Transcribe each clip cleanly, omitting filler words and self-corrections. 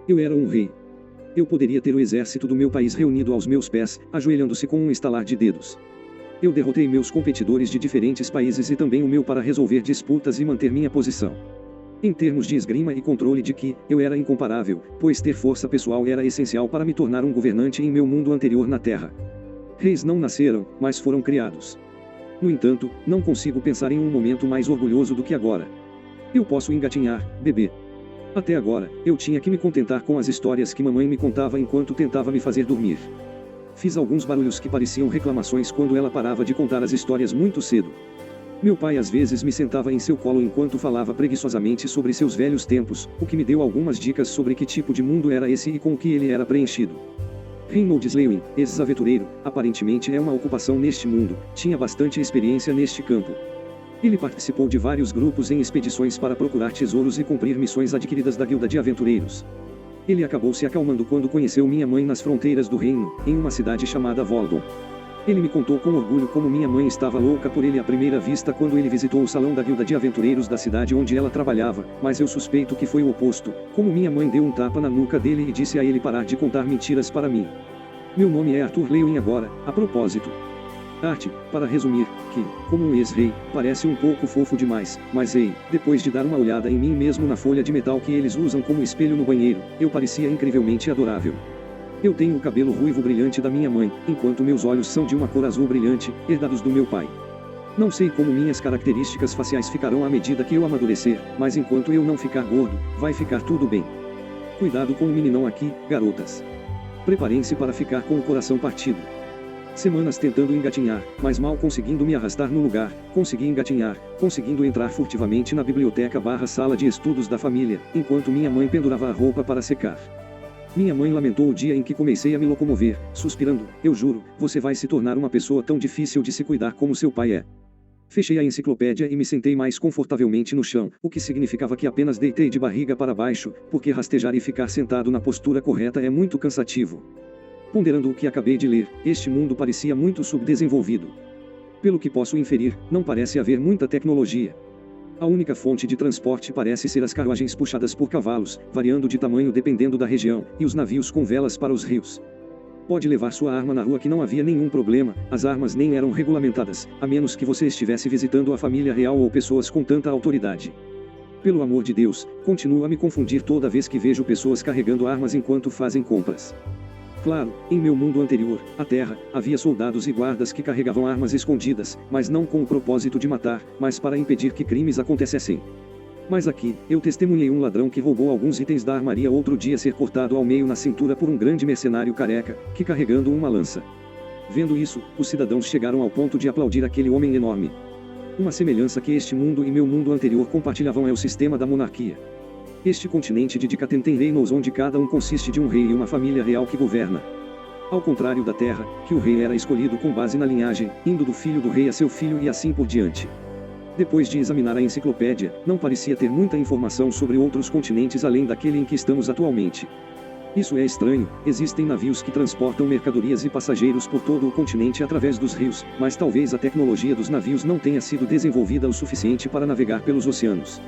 Eu era um rei. Eu poderia ter o exército do meu país reunido aos meus pés, ajoelhando-se com um estalar de dedos. Eu derrotei meus competidores de diferentes países e também o meu para resolver disputas e manter minha posição. Em termos de esgrima e controle de ki, eu era incomparável, pois ter força pessoal era essencial para me tornar um governante em meu mundo anterior na Terra. Reis não nasceram, mas foram criados. No entanto, não consigo pensar em um momento mais orgulhoso do que agora. Eu posso engatinhar, bebê. Até agora, eu tinha que me contentar com as histórias que mamãe me contava enquanto tentava me fazer dormir. Fiz alguns barulhos que pareciam reclamações quando ela parava de contar as histórias muito cedo. Meu pai às vezes me sentava em seu colo enquanto falava preguiçosamente sobre seus velhos tempos, o que me deu algumas dicas sobre que tipo de mundo era esse e com o que ele era preenchido. Reynolds Lewin, ex-aventureiro, aparentemente é uma ocupação neste mundo, tinha bastante experiência neste campo. Ele participou de vários grupos em expedições para procurar tesouros e cumprir missões adquiridas da Guilda de Aventureiros. Ele acabou se acalmando quando conheceu minha mãe nas fronteiras do reino, em uma cidade chamada Voldon. Ele me contou com orgulho como minha mãe estava louca por ele à primeira vista quando ele visitou o salão da Guilda de Aventureiros da cidade onde ela trabalhava, mas eu suspeito que foi o oposto, como minha mãe deu um tapa na nuca dele e disse a ele parar de contar mentiras para mim. Meu nome é Arthur Lewin agora, a propósito. Art, para resumir, que, como um ex-rei, parece um pouco fofo demais, mas ei, depois de dar uma olhada em mim mesmo na folha de metal que eles usam como espelho no banheiro, eu parecia incrivelmente adorável. Eu tenho o cabelo ruivo brilhante da minha mãe, enquanto meus olhos são de uma cor azul brilhante, herdados do meu pai. Não sei como minhas características faciais ficarão à medida que eu amadurecer, mas enquanto eu não ficar gordo, vai ficar tudo bem. Cuidado com o meninão aqui, garotas. Preparem-se para ficar com o coração partido. Semanas tentando engatinhar, mas mal conseguindo me arrastar no lugar, consegui engatinhar, conseguindo entrar furtivamente na biblioteca/sala de estudos da família, enquanto minha mãe pendurava a roupa para secar. Minha mãe lamentou o dia em que comecei a me locomover, suspirando, eu juro, você vai se tornar uma pessoa tão difícil de se cuidar como seu pai é. Fechei a enciclopédia e me sentei mais confortavelmente no chão, o que significava que apenas deitei de barriga para baixo, porque rastejar e ficar sentado na postura correta é muito cansativo. Ponderando o que acabei de ler, este mundo parecia muito subdesenvolvido. Pelo que posso inferir, não parece haver muita tecnologia. A única fonte de transporte parece ser as carruagens puxadas por cavalos, variando de tamanho dependendo da região, e os navios com velas para os rios. Pode levar sua arma na rua que não havia nenhum problema, as armas nem eram regulamentadas, a menos que você estivesse visitando a família real ou pessoas com tanta autoridade. Pelo amor de Deus, continuo a me confundir toda vez que vejo pessoas carregando armas enquanto fazem compras. Claro, em meu mundo anterior, a Terra, havia soldados e guardas que carregavam armas escondidas, mas não com o propósito de matar, mas para impedir que crimes acontecessem. Mas aqui, eu testemunhei um ladrão que roubou alguns itens da armaria outro dia ser cortado ao meio na cintura por um grande mercenário careca, que carregando uma lança. Vendo isso, os cidadãos chegaram ao ponto de aplaudir aquele homem enorme. Uma semelhança que este mundo e meu mundo anterior compartilhavam é o sistema da monarquia. Este continente de Dicaten tem reinos onde cada um consiste de um rei e uma família real que governa. Ao contrário da Terra, que o rei era escolhido com base na linhagem, indo do filho do rei a seu filho e assim por diante. Depois de examinar a enciclopédia, não parecia ter muita informação sobre outros continentes além daquele em que estamos atualmente. Isso é estranho, existem navios que transportam mercadorias e passageiros por todo o continente através dos rios, mas talvez a tecnologia dos navios não tenha sido desenvolvida o suficiente para navegar pelos oceanos.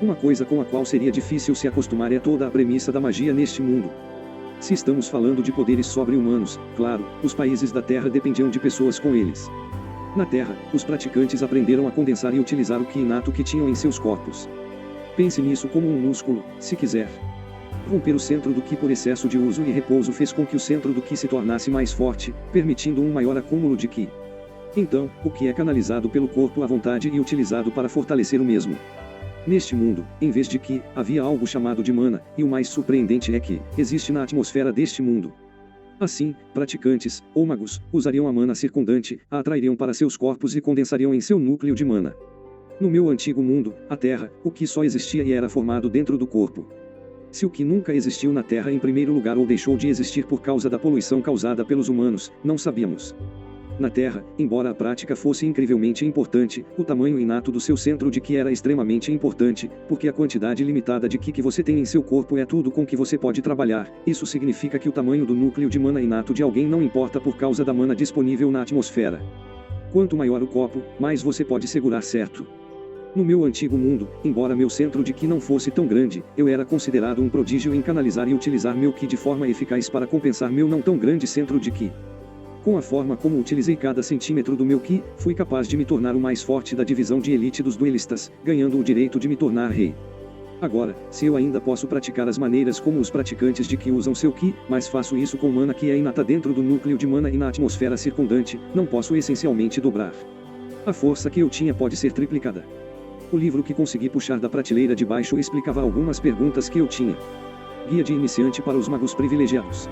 Uma coisa com a qual seria difícil se acostumar é toda a premissa da magia neste mundo. Se estamos falando de poderes sobre-humanos, claro, os países da Terra dependiam de pessoas com eles. Na Terra, os praticantes aprenderam a condensar e utilizar o ki inato que tinham em seus corpos. Pense nisso como um músculo, se quiser. Romper o centro do ki por excesso de uso e repouso fez com que o centro do ki se tornasse mais forte, permitindo um maior acúmulo de ki. Então, o ki é canalizado pelo corpo à vontade e utilizado para fortalecer o mesmo. Neste mundo, em vez de ki, havia algo chamado de mana, e o mais surpreendente é que, existe na atmosfera deste mundo. Assim, praticantes, ou magos, usariam a mana circundante, a atrairiam para seus corpos e condensariam em seu núcleo de mana. No meu antigo mundo, a Terra, o ki só existia e era formado dentro do corpo. Se o ki nunca existiu na Terra em primeiro lugar ou deixou de existir por causa da poluição causada pelos humanos, não sabíamos. Na Terra, embora a prática fosse incrivelmente importante, o tamanho inato do seu centro de ki era extremamente importante, porque a quantidade limitada de ki que você tem em seu corpo é tudo com que você pode trabalhar. Isso significa que o tamanho do núcleo de mana inato de alguém não importa por causa da mana disponível na atmosfera. Quanto maior o copo, mais você pode segurar, certo? No meu antigo mundo, embora meu centro de Ki não fosse tão grande, eu era considerado um prodígio em canalizar e utilizar meu Ki de forma eficaz para compensar meu não tão grande centro de Ki. Com a forma como utilizei cada centímetro do meu Ki, fui capaz de me tornar o mais forte da divisão de elite dos duelistas, ganhando o direito de me tornar rei. Agora, se eu ainda posso praticar as maneiras como os praticantes de Ki usam seu Ki, mas faço isso com mana que é inata dentro do núcleo de mana e na atmosfera circundante, não posso essencialmente dobrar. A força que eu tinha pode ser triplicada. O livro que consegui puxar da prateleira de baixo explicava algumas perguntas que eu tinha. Guia de iniciante para os magos privilegiados.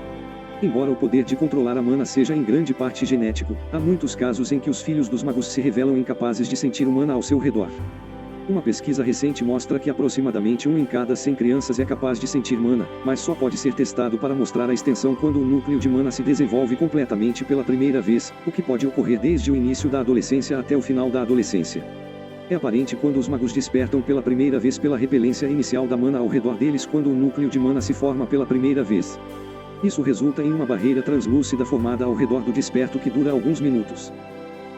Embora o poder de controlar a mana seja em grande parte genético, há muitos casos em que os filhos dos magos se revelam incapazes de sentir o mana ao seu redor. Uma pesquisa recente mostra que aproximadamente 1 em cada 100 crianças é capaz de sentir mana, mas só pode ser testado para mostrar a extensão quando o núcleo de mana se desenvolve completamente pela primeira vez, o que pode ocorrer desde o início da adolescência até o final da adolescência. É aparente quando os magos despertam pela primeira vez pela repelência inicial da mana ao redor deles quando o núcleo de mana se forma pela primeira vez. Isso resulta em uma barreira translúcida formada ao redor do desperto que dura alguns minutos.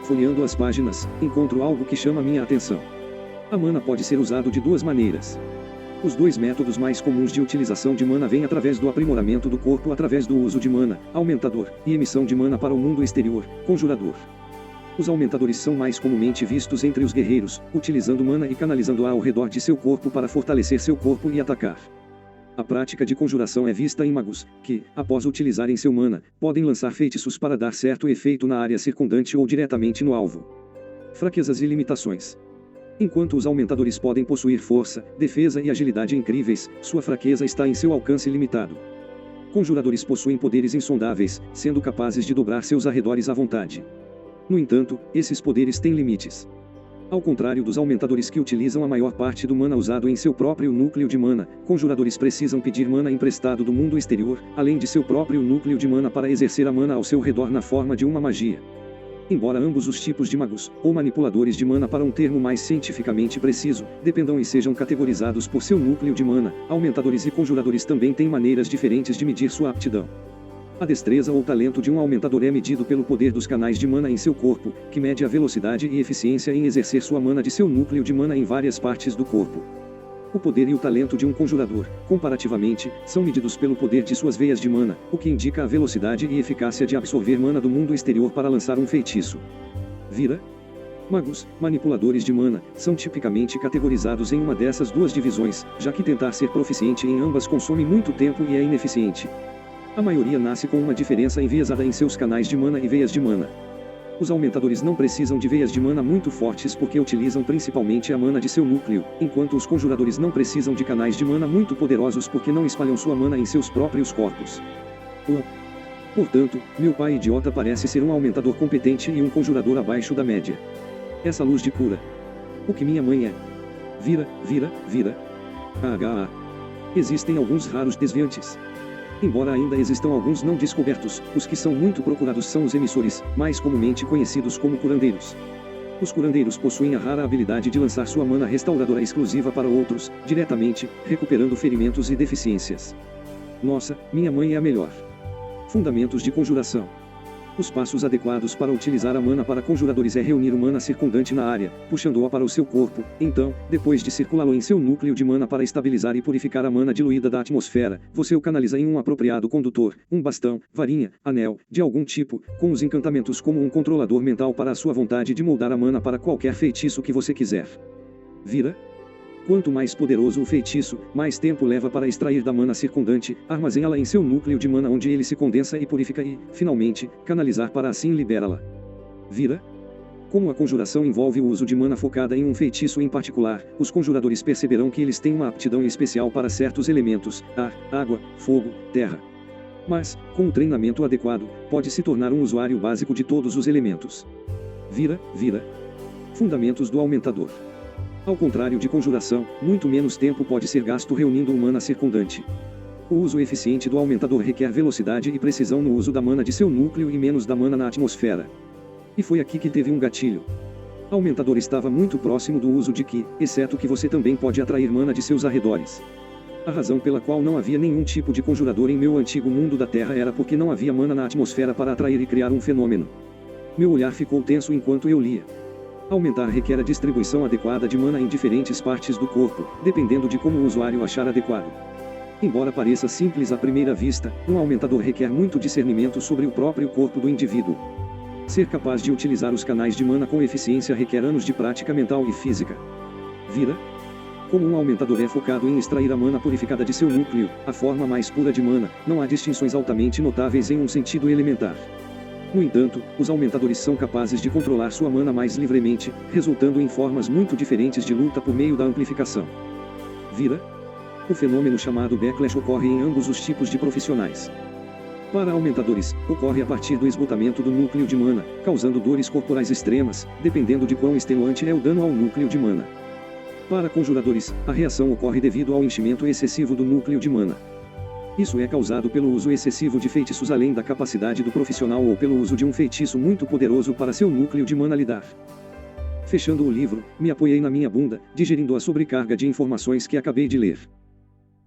Folheando as páginas, encontro algo que chama minha atenção. A mana pode ser usado de duas maneiras. Os dois métodos mais comuns de utilização de mana vêm através do aprimoramento do corpo através do uso de mana, aumentador, e emissão de mana para o mundo exterior, conjurador. Os aumentadores são mais comumente vistos entre os guerreiros, utilizando mana e canalizando-a ao redor de seu corpo para fortalecer seu corpo e atacar. A prática de conjuração é vista em magos, que, após utilizarem seu mana, podem lançar feitiços para dar certo efeito na área circundante ou diretamente no alvo. Fraquezas e limitações. Enquanto os aumentadores podem possuir força, defesa e agilidade incríveis, sua fraqueza está em seu alcance limitado. Conjuradores possuem poderes insondáveis, sendo capazes de dobrar seus arredores à vontade. No entanto, esses poderes têm limites. Ao contrário dos aumentadores que utilizam a maior parte do mana usado em seu próprio núcleo de mana, conjuradores precisam pedir mana emprestado do mundo exterior, além de seu próprio núcleo de mana para exercer a mana ao seu redor na forma de uma magia. Embora ambos os tipos de magos, ou manipuladores de mana para um termo mais cientificamente preciso, dependam e sejam categorizados por seu núcleo de mana, aumentadores e conjuradores também têm maneiras diferentes de medir sua aptidão. A destreza ou talento de um aumentador é medido pelo poder dos canais de mana em seu corpo, que mede a velocidade e eficiência em exercer sua mana de seu núcleo de mana em várias partes do corpo. O poder e o talento de um conjurador, comparativamente, são medidos pelo poder de suas veias de mana, o que indica a velocidade e eficácia de absorver mana do mundo exterior para lançar um feitiço. Vira. Magos, manipuladores de mana, são tipicamente categorizados em uma dessas duas divisões, já que tentar ser proficiente em ambas consome muito tempo e é ineficiente. A maioria nasce com uma diferença enviesada em seus canais de mana e veias de mana. Os aumentadores não precisam de veias de mana muito fortes porque utilizam principalmente a mana de seu núcleo, enquanto os conjuradores não precisam de canais de mana muito poderosos porque não espalham sua mana em seus próprios corpos. Portanto, meu pai idiota parece ser um aumentador competente e um conjurador abaixo da média. Essa luz de cura. O que minha mãe é? Vira. Existem alguns raros desviantes. Embora ainda existam alguns não descobertos, os que são muito procurados são os emissores, mais comumente conhecidos como curandeiros. Os curandeiros possuem a rara habilidade de lançar sua mana restauradora exclusiva para outros, diretamente, recuperando ferimentos e deficiências. Nossa, minha mãe é a melhor. Fundamentos de conjuração. Os passos adequados para utilizar a mana para conjuradores é reunir o mana circundante na área, puxando-a para o seu corpo. Então, depois de circulá-lo em seu núcleo de mana para estabilizar e purificar a mana diluída da atmosfera, você o canaliza em um apropriado condutor, um bastão, varinha, anel, de algum tipo, com os encantamentos como um controlador mental para a sua vontade de moldar a mana para qualquer feitiço que você quiser. Vira. Quanto mais poderoso o feitiço, mais tempo leva para extrair da mana circundante, armazena-la em seu núcleo de mana onde ele se condensa e purifica e, finalmente, canalizar para assim liberá-la. Vira. Como a conjuração envolve o uso de mana focada em um feitiço em particular, os conjuradores perceberão que eles têm uma aptidão especial para certos elementos: ar, água, fogo, terra. Mas, com o treinamento adequado, pode se tornar um usuário básico de todos os elementos. Vira. Fundamentos do aumentador. Ao contrário de conjuração, muito menos tempo pode ser gasto reunindo o mana circundante. O uso eficiente do aumentador requer velocidade e precisão no uso da mana de seu núcleo e menos da mana na atmosfera. E foi aqui que teve um gatilho. O aumentador estava muito próximo do uso de Ki, exceto que você também pode atrair mana de seus arredores. A razão pela qual não havia nenhum tipo de conjurador em meu antigo mundo da Terra era porque não havia mana na atmosfera para atrair e criar um fenômeno. Meu olhar ficou tenso enquanto eu lia. Aumentar requer a distribuição adequada de mana em diferentes partes do corpo, dependendo de como o usuário achar adequado. Embora pareça simples à primeira vista, um aumentador requer muito discernimento sobre o próprio corpo do indivíduo. Ser capaz de utilizar os canais de mana com eficiência requer anos de prática mental e física. Vira? Como um aumentador é focado em extrair a mana purificada de seu núcleo, a forma mais pura de mana, não há distinções altamente notáveis em um sentido elementar. No entanto, os aumentadores são capazes de controlar sua mana mais livremente, resultando em formas muito diferentes de luta por meio da amplificação. Vira? O fenômeno chamado backlash ocorre em ambos os tipos de profissionais. Para aumentadores, ocorre a partir do esgotamento do núcleo de mana, causando dores corporais extremas, dependendo de quão extenuante é o dano ao núcleo de mana. Para conjuradores, a reação ocorre devido ao enchimento excessivo do núcleo de mana. Isso é causado pelo uso excessivo de feitiços além da capacidade do profissional ou pelo uso de um feitiço muito poderoso para seu núcleo de mana lidar. Fechando o livro, me apoiei na minha bunda, digerindo a sobrecarga de informações que acabei de ler.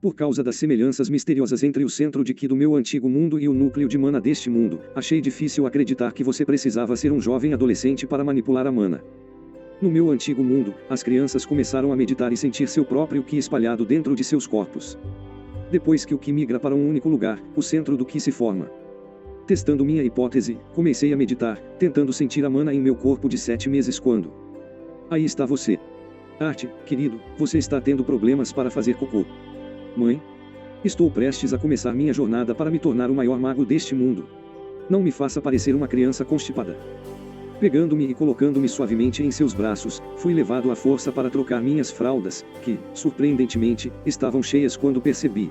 Por causa das semelhanças misteriosas entre o centro de Ki do meu antigo mundo e o núcleo de mana deste mundo, achei difícil acreditar que você precisava ser um jovem adolescente para manipular a mana. No meu antigo mundo, as crianças começaram a meditar e sentir seu próprio Ki espalhado dentro de seus corpos. Depois que o Ki migra para um único lugar, o centro do Ki se forma. Testando minha hipótese, comecei a meditar, tentando sentir a mana em meu corpo de 7 meses quando... Aí está você. Art, querido, você está tendo problemas para fazer cocô. Mãe? Estou prestes a começar minha jornada para me tornar o maior mago deste mundo. Não me faça parecer uma criança constipada. Pegando-me e colocando-me suavemente em seus braços, fui levado à força para trocar minhas fraldas, que, surpreendentemente, estavam cheias quando percebi.